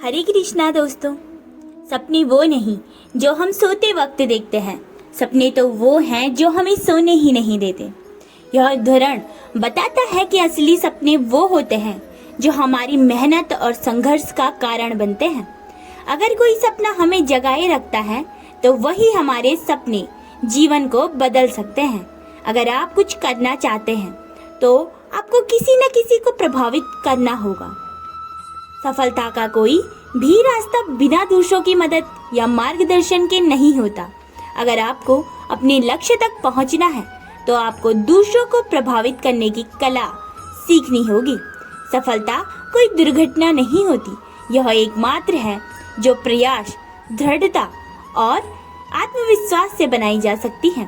हरे कृष्णा दोस्तों। सपने वो नहीं जो हम सोते वक्त देखते हैं, सपने तो वो हैं जो हमें सोने ही नहीं देते। यह उदाहरण बताता है कि असली सपने वो होते हैं जो हमारी मेहनत और संघर्ष का कारण बनते हैं। अगर कोई सपना हमें जगाए रखता है तो वही हमारे सपने जीवन को बदल सकते हैं। अगर आप कुछ करना चाहते हैं तो आपको किसी न किसी को प्रभावित करना होगा। सफलता का कोई भी रास्ता बिना दूसरों की मदद या मार्गदर्शन के नहीं होता। अगर आपको अपने लक्ष्य तक पहुंचना है तो आपको दूसरों को प्रभावित करने की कला सीखनी होगी। सफलता कोई दुर्घटना नहीं होती, यह एकमात्र है जो प्रयास, दृढ़ता और आत्मविश्वास से बनाई जा सकती है।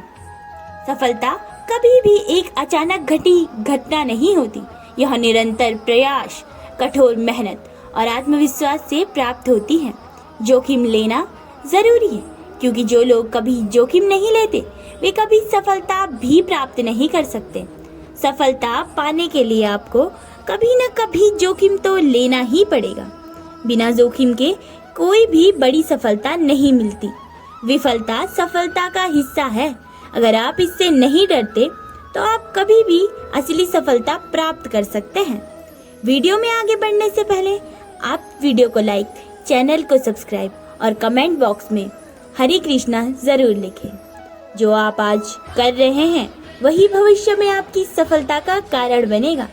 सफलता कभी भी एक अचानक घटी घटना नहीं होती, यह निरंतर प्रयास, कठोर मेहनत और आत्मविश्वास से प्राप्त होती है। जोखिम लेना जरूरी है, क्योंकि जो लोग कभी जोखिम नहीं लेते वे कभी सफलता भी प्राप्त नहीं कर सकते। सफलता पाने के लिए आपको कभी न कभी जोखिम तो लेना ही पड़ेगा। बिना जोखिम के कोई भी बड़ी सफलता नहीं मिलती। विफलता सफलता का हिस्सा है। अगर आप इससे नहीं डरते तो आप कभी भी असली सफलता प्राप्त कर सकते हैं। वीडियो में आगे बढ़ने से पहले आप वीडियो को लाइक, चैनल को सब्सक्राइब और कमेंट बॉक्स में हरे कृष्णा जरूर लिखें। जो आप आज कर रहे हैं वही भविष्य में आपकी सफलता का कारण बनेगा।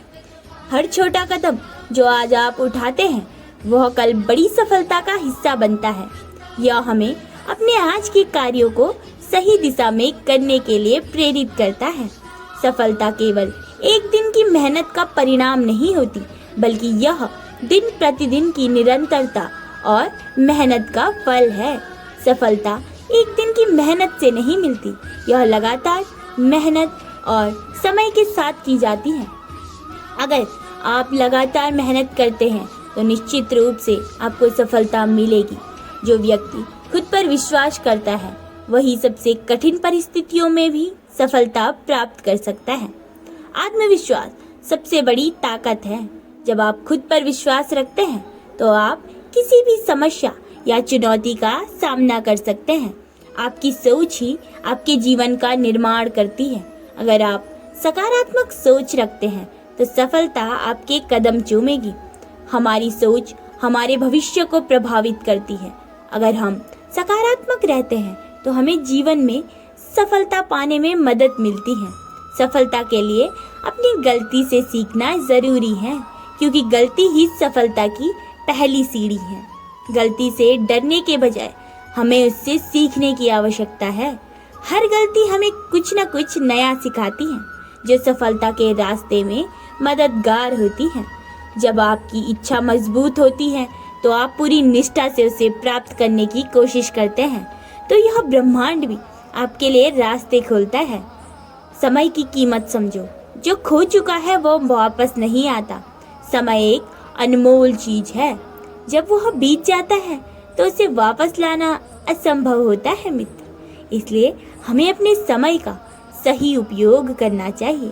हर छोटा कदम जो आज आप उठाते हैं वह कल बड़ी सफलता का हिस्सा बनता है। यह हमें अपने आज के कार्यों को सही दिशा में करने के लिए प्रेरित करता है। सफलता केवल एक दिन की मेहनत का परिणाम नहीं होती, बल्कि यह दिन प्रतिदिन की निरंतरता और मेहनत का फल है। सफलता एक दिन की मेहनत से नहीं मिलती, यह लगातार मेहनत और समय के साथ की जाती है। अगर आप लगातार मेहनत करते हैं तो निश्चित रूप से आपको सफलता मिलेगी। जो व्यक्ति खुद पर विश्वास करता है वही सबसे कठिन परिस्थितियों में भी सफलता प्राप्त कर सकता है। आत्मविश्वास सबसे बड़ी ताकत है। जब आप खुद पर विश्वास रखते हैं तो आप किसी भी समस्या या चुनौती का सामना कर सकते हैं। आपकी सोच ही आपके जीवन का निर्माण करती है। अगर आप सकारात्मक सोच रखते हैं तो सफलता आपके कदम चूमेगी। हमारी सोच हमारे भविष्य को प्रभावित करती है। अगर हम सकारात्मक रहते हैं तो हमें जीवन में सफलता पाने में मदद मिलती है। सफलता के लिए अपनी गलती से सीखना जरूरी है, क्योंकि गलती ही सफलता की पहली सीढ़ी है। गलती से डरने के बजाय हमें उससे सीखने की आवश्यकता है। हर गलती हमें कुछ न कुछ नया सिखाती है, जो सफलता के रास्ते में मददगार होती है। जब आपकी इच्छा मजबूत होती है तो आप पूरी निष्ठा से उसे प्राप्त करने की कोशिश करते हैं, तो यह ब्रह्मांड भी आपके लिए रास्ते खोलता है। समय की कीमत समझो। जो खो चुका है वो वापस नहीं आता। समय एक अनमोल चीज है। जब वह बीत जाता है तो उसे वापस लाना असंभव होता है मित्र। इसलिए हमें अपने समय का सही उपयोग करना चाहिए।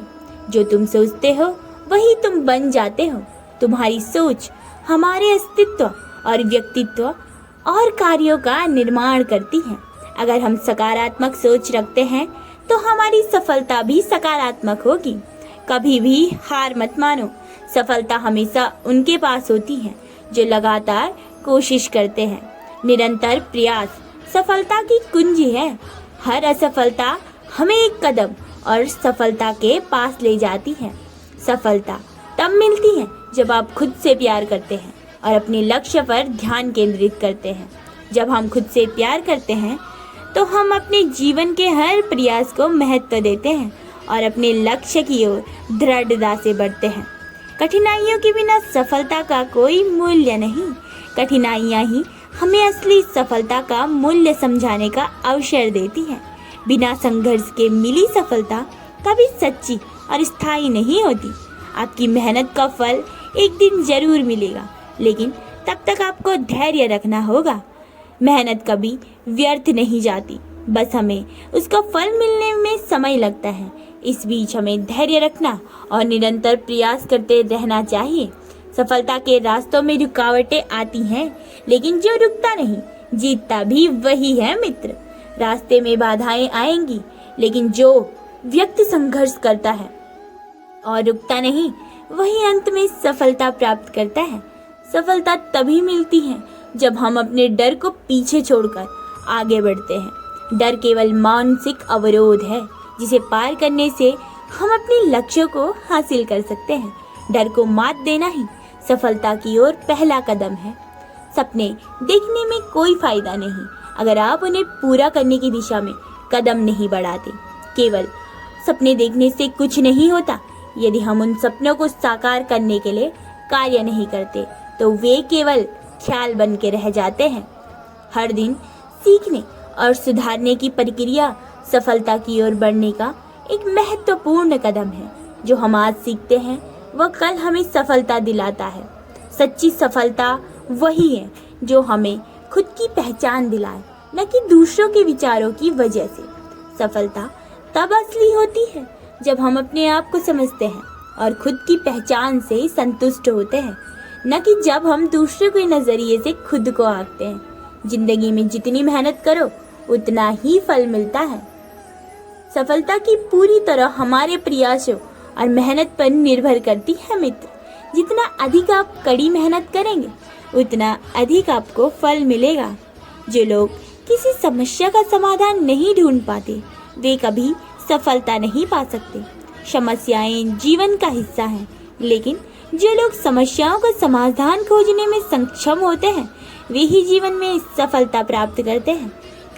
जो तुम सोचते हो वही तुम बन जाते हो। तुम्हारी सोच हमारे अस्तित्व और व्यक्तित्व और कार्यों का निर्माण करती है। अगर हम सकारात्मक सोच रखते हैं तो हमारी सफलता भी सकारात्मक होगी। कभी भी हार मत मानो। सफलता हमेशा उनके पास होती है जो लगातार कोशिश करते हैं। निरंतर प्रयास सफलता की कुंजी है। हर असफलता हमें एक कदम और सफलता के पास ले जाती है। सफलता तब मिलती है जब आप खुद से प्यार करते हैं और अपने लक्ष्य पर ध्यान केंद्रित करते हैं। जब हम खुद से प्यार करते हैं तो हम अपने जीवन के हर प्रयास को महत्व देते हैं और अपने लक्ष्य की ओर दृढ़ता से बढ़ते हैं। कठिनाइयों के बिना सफलता का कोई मूल्य नहीं। कठिनाइयाँ ही हमें असली सफलता का मूल्य समझाने का अवसर देती हैं। बिना संघर्ष के मिली सफलता कभी सच्ची और स्थायी नहीं होती। आपकी मेहनत का फल एक दिन जरूर मिलेगा, लेकिन तब तक आपको धैर्य रखना होगा। मेहनत कभी व्यर्थ नहीं जाती, बस हमें उसका फल मिलने में समय लगता है। इस बीच हमें धैर्य रखना और निरंतर प्रयास करते रहना चाहिए। सफलता के रास्तों में रुकावटें आती हैं, लेकिन जो रुकता नहीं जीतता भी वही है मित्र। रास्ते में बाधाएं आएंगी, लेकिन जो व्यक्ति संघर्ष करता है और रुकता नहीं वही अंत में सफलता प्राप्त करता है। सफलता तभी मिलती है जब हम अपने डर को पीछे छोड़कर आगे बढ़ते हैं। डर केवल मानसिक अवरोध है जिसे पार करने से हम अपने लक्ष्यों को हासिल कर सकते हैं। डर को मात देना ही सफलता की ओर पहला कदम है। सपने देखने में कोई फायदा नहीं अगर आप उन्हें पूरा करने की दिशा में कदम नहीं बढ़ाते। केवल सपने देखने से कुछ नहीं होता। यदि हम उन सपनों को साकार करने के लिए कार्य नहीं करते तो वे केवल ख्याल बन के रह जाते हैं। हर दिन सीखने और सुधारने की प्रक्रिया सफलता की ओर बढ़ने का एक महत्वपूर्ण कदम है। जो हम आज सीखते हैं वह कल हमें सफलता दिलाता है। सच्ची सफलता वही है जो हमें खुद की पहचान दिलाए, न कि दूसरों के विचारों की वजह से। सफलता तब असली होती है जब हम अपने आप को समझते हैं और खुद की पहचान से संतुष्ट होते हैं, न कि जब हम दूसरों के नजरिए से खुद को आंकते हैं। जिंदगी में जितनी मेहनत करो उतना ही फल मिलता है। सफलता की पूरी तरह हमारे प्रयासों और मेहनत पर निर्भर करती है मित्र। जितना अधिक आप कड़ी मेहनत करेंगे उतना अधिक आपको फल मिलेगा। जो लोग किसी समस्या का समाधान नहीं ढूंढ पाते वे कभी सफलता नहीं पा सकते। समस्याएं जीवन का हिस्सा हैं, लेकिन जो लोग समस्याओं का समाधान खोजने में सक्षम होते हैं वे ही जीवन में सफलता प्राप्त करते हैं।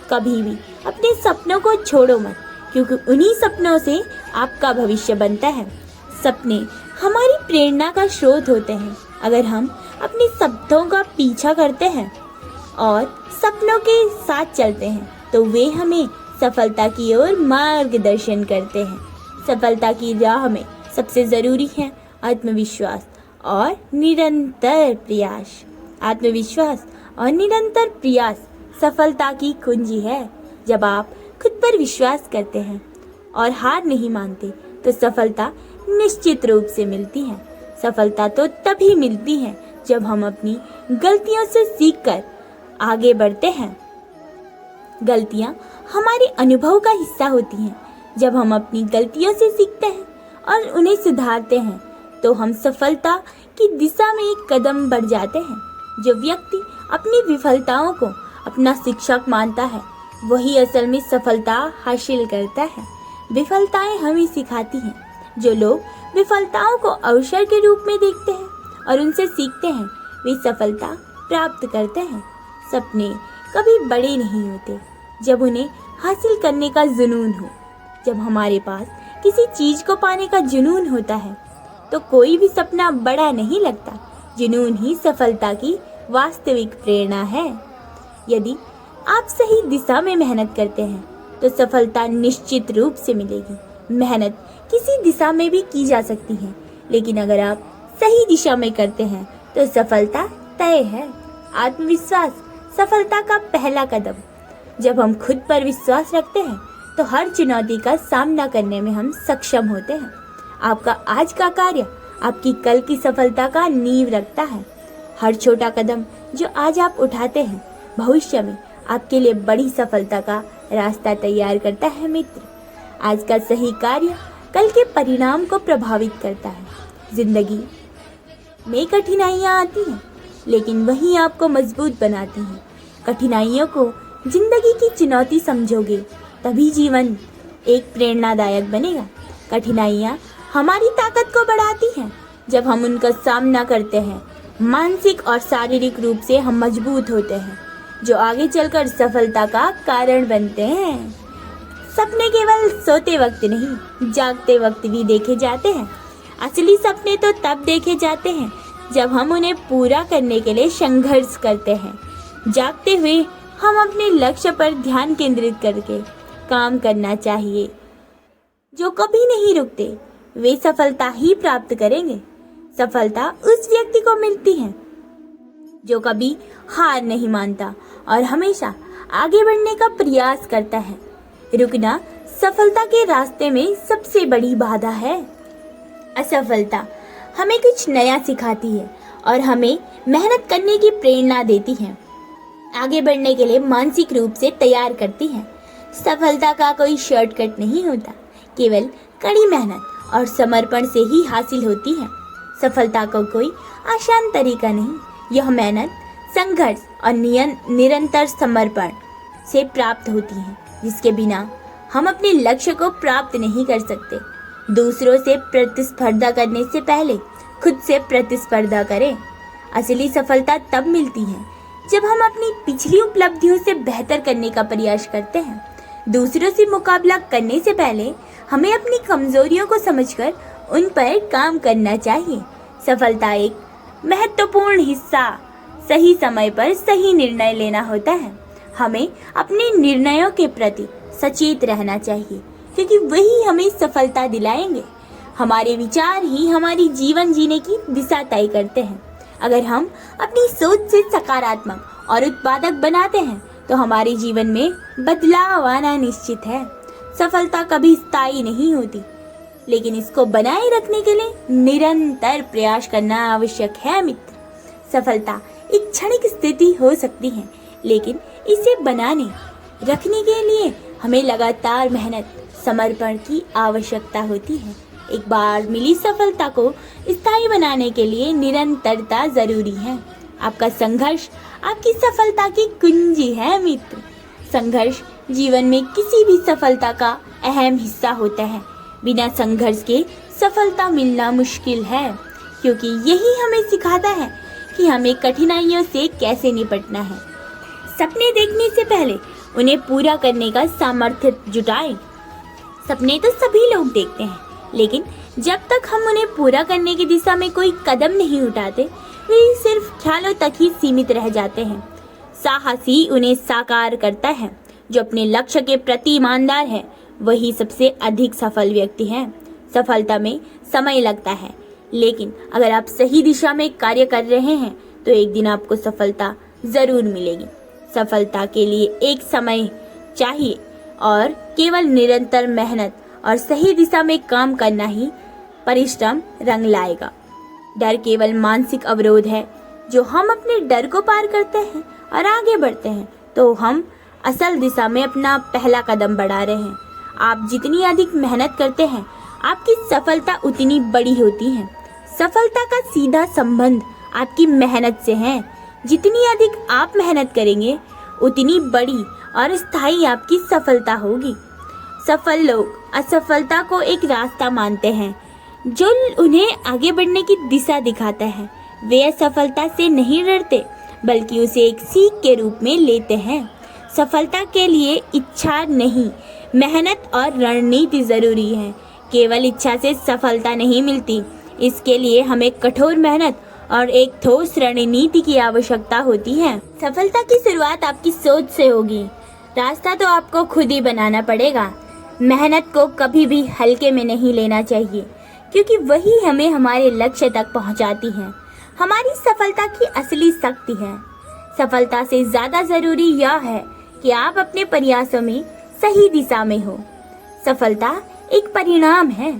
कभी भी अपने सपनों को छोड़ो मत, क्योंकि उन्हीं सपनों से आपका भविष्य बनता है। सपने हमारी प्रेरणा का स्रोत होते हैं। अगर हम अपने सपनों का पीछा करते हैं और सपनों के साथ चलते हैं तो वे हमें सफलता की ओर मार्गदर्शन करते हैं। सफलता की राह में सबसे जरूरी है आत्मविश्वास और निरंतर प्रयास। आत्मविश्वास और निरंतर प्रयास सफलता की कुंजी है। जब आप खुद पर विश्वास करते हैं और हार नहीं मानते तो सफलता निश्चित रूप से मिलती है। सफलता तो तभी मिलती है जब हम अपनी गलतियों से सीखकर आगे बढ़ते हैं। गलतियां हमारे अनुभव का हिस्सा होती हैं। जब हम अपनी गलतियों से सीखते हैं और उन्हें सुधारते हैं तो हम सफलता की दिशा में एक कदम बढ़ जाते हैं। जो व्यक्ति अपनी विफलताओं को अपना शिक्षक मानता है वही असल में सफलता हासिल करता है। विफलताएं हमें सिखाती हैं। जो लोग विफलताओं को अवसर के रूप में देखते हैं और उनसे सीखते हैं वे सफलता प्राप्त करते हैं। सपने कभी बड़े नहीं होते जब उन्हें हासिल करने का जुनून हो। जब हमारे पास किसी चीज को पाने का जुनून होता है तो कोई भी सपना बड़ा नहीं लगता। जुनून ही सफलता की वास्तविक प्रेरणा है। यदि आप सही दिशा में मेहनत करते हैं तो सफलता निश्चित रूप से मिलेगी। मेहनत किसी दिशा में भी की जा सकती है, लेकिन अगर आप सही दिशा में करते हैं तो सफलता तय है। आत्मविश्वास सफलता का पहला कदम। जब हम खुद पर विश्वास रखते हैं तो हर चुनौती का सामना करने में हम सक्षम होते हैं। आपका आज का कार्य आपकी कल की सफलता का नींव रखता है। हर छोटा कदम जो आज आप उठाते हैं भविष्य में आपके लिए बड़ी सफलता का रास्ता तैयार करता है मित्र। आज का सही कार्य कल के परिणाम को प्रभावित करता है। जिंदगी में कठिनाइयाँ आती हैं, लेकिन वही आपको मजबूत बनाती हैं। कठिनाइयों को जिंदगी की चुनौती समझोगे तभी जीवन एक प्रेरणादायक बनेगा। कठिनाइयाँ हमारी ताकत को बढ़ाती हैं। जब हम उनका सामना करते हैं मानसिक और शारीरिक रूप से हम मजबूत होते हैं, जो आगे चलकर सफलता का कारण बनते हैं। सपने केवल सोते वक्त नहीं जागते वक्त भी देखे जाते हैं। असली सपने तो तब देखे जाते हैं जब हम उन्हें पूरा करने के लिए संघर्ष करते हैं। जागते हुए हम अपने लक्ष्य पर ध्यान केंद्रित करके काम करना चाहिए। जो कभी नहीं रुकते वे सफलता ही प्राप्त करेंगे। सफलता उस व्यक्ति को मिलती है जो कभी हार नहीं मानता और हमेशा आगे बढ़ने का प्रयास करता है। रुकना सफलता के रास्ते में सबसे बड़ी बाधा है। असफलता हमें कुछ नया सिखाती है और हमें मेहनत करने की प्रेरणा देती हैं, आगे बढ़ने के लिए मानसिक रूप से तैयार करती हैं। सफलता का कोई शॉर्टकट नहीं होता, केवल कड़ी मेहनत और समर्पण से ही हासिल होती है। सफलता का कोई आसान तरीका नहीं, यह मेहनत, संघर्ष और निरंतर समर्पण से प्राप्त होती है, जिसके बिना हम अपने लक्ष्य को प्राप्त नहीं कर सकते। दूसरों से प्रतिस्पर्धा करने से पहले खुद से प्रतिस्पर्धा करें। असली सफलता तब मिलती है जब हम अपनी पिछली उपलब्धियों से बेहतर करने का प्रयास करते हैं। दूसरों से मुकाबला करने से पहले हमें अपनी कमजोरियों को समझकर उन पर काम करना चाहिए। सफलता एक महत्वपूर्ण हिस्सा सही समय पर सही निर्णय लेना होता है। हमें अपने निर्णयों के प्रति सचेत रहना चाहिए, क्योंकि वही हमें सफलता दिलाएंगे। हमारे विचार ही हमारी जीवन जीने की दिशा तय करते हैं। अगर हम अपनी सोच से सकारात्मक और उत्पादक बनाते हैं तो हमारे जीवन में बदलाव आना निश्चित है। सफलता कभी स्थायी नहीं होती, लेकिन इसको बनाए रखने के लिए निरंतर प्रयास करना आवश्यक है मित्र। सफलता एक क्षणिक स्थिति हो सकती है, लेकिन इसे बनाने रखने के लिए हमें लगातार मेहनत, समर्पण की आवश्यकता होती है। एक बार मिली सफलता को स्थायी बनाने के लिए निरंतरता जरूरी है। आपका संघर्ष आपकी सफलता की कुंजी है मित्र। संघर्ष जीवन में किसी भी सफलता का अहम हिस्सा होता है। बिना संघर्ष के सफलता मिलना मुश्किल है, क्योंकि यही हमें सिखाता है कि हमें कठिनाइयों से कैसे निपटना है। सपने देखने से पहले उन्हें पूरा करने का सामर्थ्य जुटाएं। सपने तो सभी लोग देखते हैं, लेकिन जब तक हम उन्हें पूरा करने की दिशा में कोई कदम नहीं उठाते, वे सिर्फ ख्यालों तक ही सीमित रह जाते हैं। साहसी उन्हें साकार करता है। जो अपने लक्ष्य के प्रति ईमानदार है, वही सबसे अधिक सफल व्यक्ति है। सफलता में समय लगता है, लेकिन अगर आप सही दिशा में कार्य कर रहे हैं तो एक दिन आपको सफलता जरूर मिलेगी। सफलता के लिए एक समय चाहिए और केवल निरंतर मेहनत और सही दिशा में काम करना ही परिश्रम रंग लाएगा। डर केवल मानसिक अवरोध है। जो हम अपने डर को पार करते हैं और आगे बढ़ते हैं, तो हम असल दिशा में अपना पहला कदम बढ़ा रहे हैं। आप जितनी अधिक मेहनत करते हैं, आपकी सफलता उतनी बड़ी होती है। सफलता का सीधा संबंध आपकी मेहनत से है। जितनी अधिक आप मेहनत करेंगे, उतनी बड़ी और स्थायी आपकी सफलता होगी। सफल लोग असफलता को एक रास्ता मानते हैं जो उन्हें आगे बढ़ने की दिशा दिखाता है। वे असफलता से नहीं डरते, बल्कि उसे एक सीख के रूप में लेते हैं। सफलता के लिए इच्छा नहीं, मेहनत और रणनीति जरूरी है। केवल इच्छा से सफलता नहीं मिलती, इसके लिए हमें कठोर मेहनत और एक ठोस रणनीति की आवश्यकता होती है। सफलता की शुरुआत आपकी सोच से होगी। रास्ता तो आपको खुद ही बनाना पड़ेगा। मेहनत को कभी भी हल्के में नहीं लेना चाहिए, क्योंकि वही हमें हमारे लक्ष्य तक पहुंचाती है। हमारी सफलता की असली शक्ति है। सफलता से ज्यादा जरूरी यह है कि आप अपने प्रयासों में सही दिशा में हो। सफलता एक परिणाम है,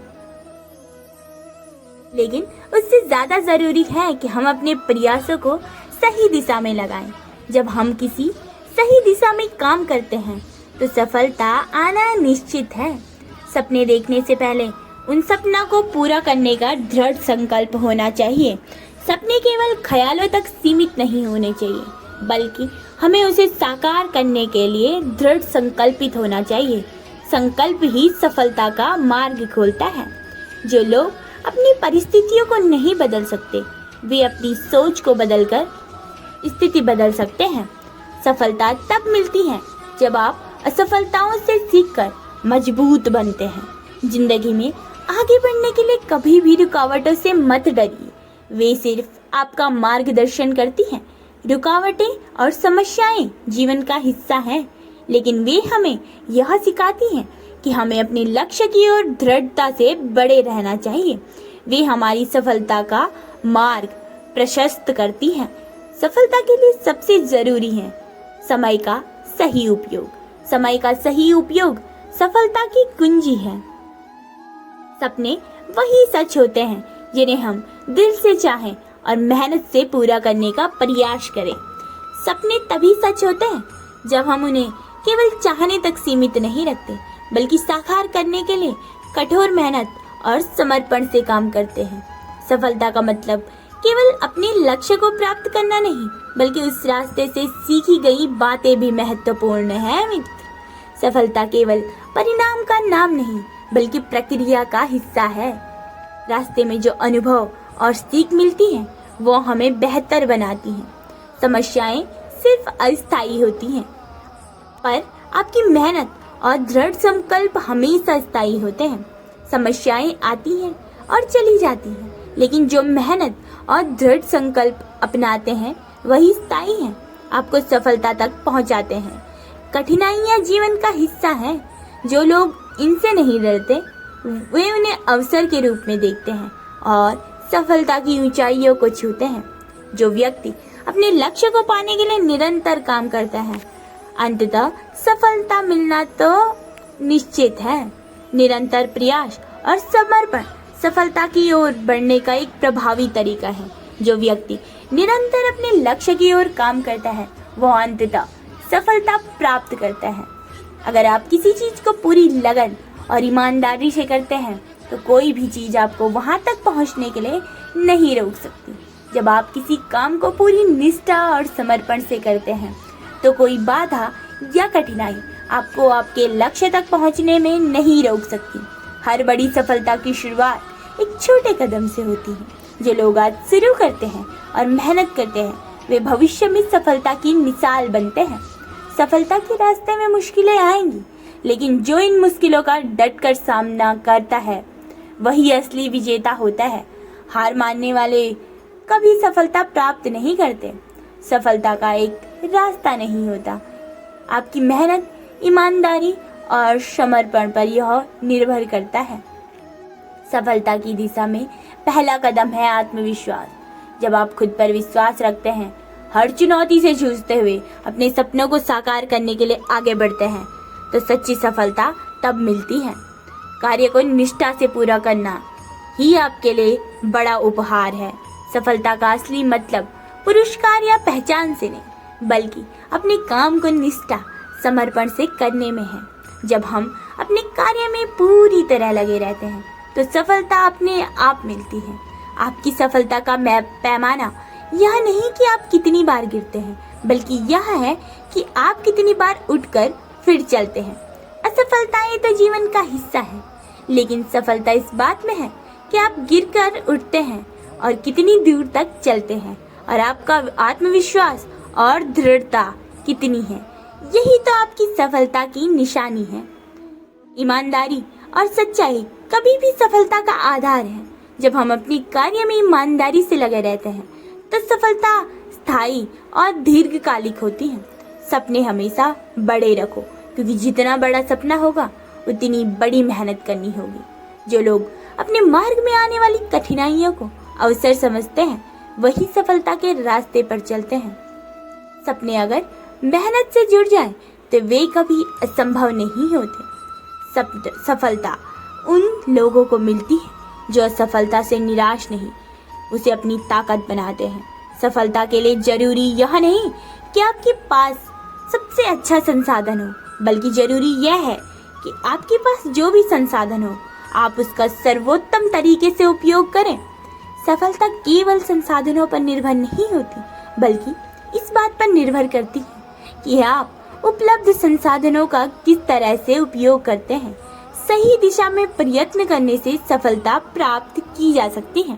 लेकिन उससे ज्यादा जरूरी है कि हम अपने प्रयासों को सही दिशा में लगाएं। जब हम किसी सही दिशा में काम करते हैं, तो सफलता आना निश्चित है। सपने देखने से पहले उन सपना को पूरा करने का दृढ़ संकल्प होना चाहिए। सपने केवल ख्यालों तक सीमित नहीं होने चाहिए, बल्कि हमें उसे साकार करने के लिए दृढ़ संकल्पित होना चाहिए। संकल्प ही सफलता का मार्ग खोलता है। जो लोग अपनी परिस्थितियों को नहीं बदल सकते, वे अपनी सोच को बदलकर स्थिति बदल सकते हैं। सफलता तब मिलती है जब आप असफलताओं से सीखकर मजबूत बनते हैं। जिंदगी में आगे बढ़ने के लिए कभी भी रुकावटों से मत डरिए, वे सिर्फ आपका मार्गदर्शन करती हैं। रुकावटें और समस्याएं जीवन का हिस्सा हैं, लेकिन वे हमें यह सिखाती हैं कि हमें अपने लक्ष्य की ओर दृढ़ता से बढ़े रहना चाहिए। वे हमारी सफलता का मार्ग प्रशस्त करती हैं। सफलता के लिए सबसे जरूरी है समय का सही उपयोग। समय का सही उपयोग सफलता की कुंजी है। सपने वही सच होते हैं जिन्हें हम दिल से चाहें और मेहनत से पूरा करने का प्रयास करें। सपने तभी सच होते हैं जब हम उन्हें केवल चाहने तक सीमित नहीं रखते, बल्कि साकार करने के लिए कठोर मेहनत और समर्पण से काम करते हैं। सफलता का मतलब केवल अपने लक्ष्य को प्राप्त करना नहीं, बल्कि उस रास्ते से सीखी गई बातें भी महत्वपूर्ण हैं मित्र। सफलता केवल परिणाम का नाम नहीं, बल्कि प्रक्रिया का हिस्सा है। रास्ते में जो अनुभव और सीख मिलती है वो हमें बेहतर बनाती हैं। समस्याएं सिर्फ अस्थायी होती हैं, पर आपकी मेहनत और दृढ़ संकल्प हमेशा स्थायी होते हैं। समस्याएं आती हैं और चली जाती हैं, लेकिन जो मेहनत और दृढ़ संकल्प अपनाते हैं वही स्थायी हैं, आपको सफलता तक पहुंचाते हैं। कठिनाइयां जीवन का हिस्सा हैं। जो लोग इनसे नहीं डरते वे उन्हें अवसर के रूप में देखते हैं और सफलता की ऊंचाइयों को छूते हैं। जो व्यक्ति अपने लक्ष्य को पाने के लिए निरंतर काम करता है, अंततः सफलता मिलना तो निश्चित है। निरंतर प्रयास और समर्पण सफलता की ओर बढ़ने का एक प्रभावी तरीका है। जो व्यक्ति निरंतर अपने लक्ष्य की ओर काम करता है वह अंततः सफलता प्राप्त करता है। अगर आप किसी चीज को पूरी लगन और ईमानदारी से करते हैं तो कोई भी चीज आपको वहां तक पहुंचने के लिए नहीं रोक सकती। जब आप किसी काम को पूरी निष्ठा और समर्पण से करते हैं तो कोई बाधा या कठिनाई आपको आपके लक्ष्य तक पहुंचने में नहीं रोक सकती। हर बड़ी सफलता की शुरुआत एक छोटे कदम से होती है। जो लोग आज शुरू करते हैं और मेहनत करते हैं वे भविष्य में सफलता की मिसाल बनते हैं। सफलता के रास्ते में मुश्किलें आएंगी, लेकिन जो इन मुश्किलों का डट कर सामना करता है वही असली विजेता होता है। हार मानने वाले कभी सफलता प्राप्त नहीं करते। सफलता का एक रास्ता नहीं होता, आपकी मेहनत, ईमानदारी और समर्पण पर यह निर्भर करता है। सफलता की दिशा में पहला कदम है आत्मविश्वास। जब आप खुद पर विश्वास रखते हैं, हर चुनौती से जूझते हुए अपने सपनों को साकार करने के लिए आगे बढ़ते हैं, तो सच्ची सफलता तब मिलती है। कार्य को निष्ठा से पूरा करना ही आपके लिए बड़ा उपहार है। सफलता का असली मतलब पुरस्कार या पहचान से नहीं, बल्कि अपने काम को निष्ठा, समर्पण से करने में है। जब हम अपने कार्य में पूरी तरह लगे रहते हैं तो सफलता अपने आप मिलती है। आपकी सफलता का पैमाना यह नहीं कि आप कितनी बार गिरते हैं, बल्कि यह है कि आप कितनी बार उठकर फिर चलते हैं। असफलताएं तो जीवन का हिस्सा है, लेकिन सफलता इस बात में है कि आप गिरकर उठते हैं और कितनी दूर तक चलते हैं, और आपका आत्मविश्वास और दृढ़ता कितनी है। यही तो आपकी सफलता की निशानी है। ईमानदारी और सच्चाई कभी भी सफलता का आधार है। जब हम अपनी कार्य में ईमानदारी से लगे रहते हैं तो सफलता स्थायी और दीर्घकालिक होती है। सपने हमेशा बड़े रखो, क्योंकि जितना बड़ा सपना होगा उतनी बड़ी मेहनत करनी होगी। जो लोग अपने मार्ग में आने वाली कठिनाइयों को अवसर समझते हैं वही सफलता के रास्ते पर चलते हैं। सपने अगर मेहनत से जुड़ जाएं तो वे कभी असंभव नहीं होते। सफलता उन लोगों को मिलती है जो असफलता से निराश नहीं, उसे अपनी ताकत बनाते हैं। सफलता के लिए जरूरी यह नहीं कि आपके पास सबसे अच्छा संसाधन हो, बल्कि जरूरी यह है कि आपके पास जो भी संसाधन हो आप उसका सर्वोत्तम तरीके से उपयोग करें। सफलता केवल संसाधनों पर निर्भर नहीं होती, बल्कि इस बात पर निर्भर करती है कि आप उपलब्ध संसाधनों का किस तरह से उपयोग करते हैं। सही दिशा में प्रयत्न करने से सफलता प्राप्त की जा सकती है।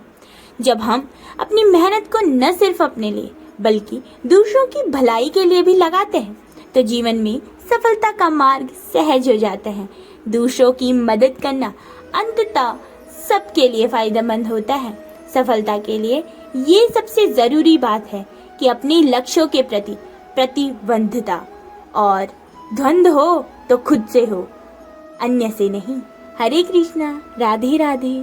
जब हम अपनी मेहनत को न सिर्फ अपने लिए बल्कि दूसरों की भलाई के लिए भी लगाते हैं तो जीवन में सफलता का मार्ग सहज हो जाता है। दूसरों की मदद करना अंततः सबके लिए फायदेमंद होता है। सफलता के लिए ये सबसे जरूरी बात है कि अपने लक्ष्यों के प्रति प्रतिबद्धता और द्वंद्व हो तो खुद से हो, अन्य से नहीं। हरे कृष्णा, राधे राधे।